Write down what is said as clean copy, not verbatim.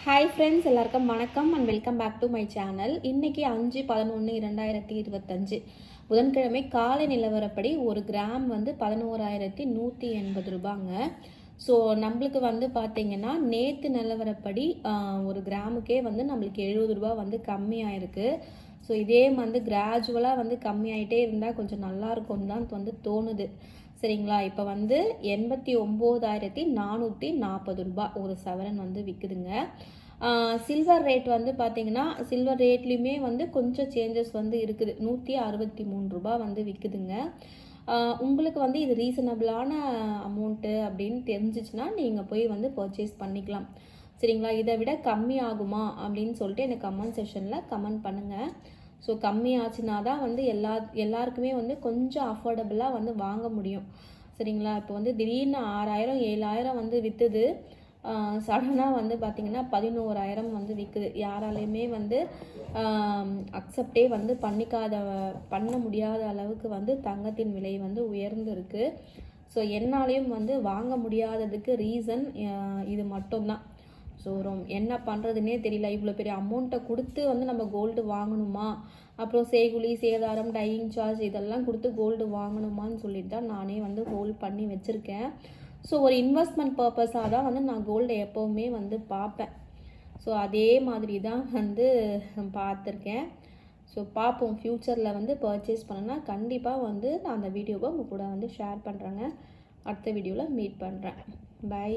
Hi friends, எல்லாருக்கும் வணக்கம் and welcome back to my channel. இன்றைக்கி 5/11/2025 புதன்கிழமை காலை நிலவரப்படி ஒரு கிராம் வந்து 11,180 ரூபாங்க. ஸோ நம்மளுக்கு வந்து பார்த்திங்கன்னா நேற்று நிலவரப்படி ஒரு கிராமுக்கே வந்து நம்மளுக்கு 70 ரூபா வந்து கம்மியாயிருக்கு. ஸோ இதே வந்து கிராஜுவலாக வந்து கம்மியாயிட்டே இருந்தால் கொஞ்சம் நல்லாயிருக்கும்னு தான் வந்து தோணுது. சரிங்களா? இப்போ வந்து 89,440 ரூபா ஒரு சவரன் வந்து விற்குதுங்க. சில்வர் ரேட் வந்து பார்த்திங்கன்னா சில்வர் ரேட்லேயுமே வந்து கொஞ்சம் சேஞ்சஸ் வந்து இருக்குது. 163 ரூபா வந்து விற்குதுங்க. உங்களுக்கு வந்து இது ரீசனபிளான அமௌண்ட்டு அப்படின்னு தெரிஞ்சிச்சுன்னா நீங்கள் போய் வந்து பர்ச்சேஸ் பண்ணிக்கலாம். சரிங்களா? இதை விட கம்மி ஆகுமா அப்படின்னு சொல்லிட்டு எனக்கு கமெண்ட் செக்ஷனில் கமெண்ட் பண்ணுங்கள். ஸோ கம்மி ஆச்சுன்னா தான் வந்து எல்லாருக்குமே வந்து கொஞ்சம் அஃபோர்டபுளாக வந்து வாங்க முடியும். சரிங்களா? இப்போ வந்து திடீர்னு 6,000 7,000 வந்து விற்றுது. சடனாக வந்து பார்த்திங்கன்னா 11,000 வந்து விற்குது. யாராலையுமே வந்து அக்செப்டே வந்து பண்ண முடியாத அளவுக்கு வந்து தங்கத்தின் விலை வந்து உயர்ந்துருக்கு. ஸோ என்னாலையும் வந்து வாங்க முடியாததுக்கு ரீசன் இது மட்டும்தான். ஸோ என்ன பண்ணுறதுனே தெரியல. இவ்வளோ பெரிய அமௌண்ட்டை கொடுத்து வந்து நம்ம கோல்டு வாங்கணுமா, அப்புறம் செய்குலி சேதாரம் டையிங் சார்ஜ் இதெல்லாம் கொடுத்து கோல்டு வாங்கணுமான்னு சொல்லிட்டு தான் நானே வந்து ஹோல்ட் பண்ணி வச்சுருக்கேன். ஸோ ஒரு இன்வெஸ்ட்மெண்ட் பர்பஸாக தான் வந்து நான் கோல்டு எப்போவுமே வந்து பார்ப்பேன். ஸோ அதே மாதிரி தான் வந்து பார்த்துருக்கேன். ஸோ பார்ப்போம், ஃப்யூச்சரில் வந்து பர்ச்சேஸ் பண்ணேன்னா கண்டிப்பாக வந்து நான் அந்த வீடியோவை உங்கள் கூட வந்து ஷேர் பண்ணுறேங்க. அடுத்த வீடியோவில் மீட் பண்ணுறேன். பை.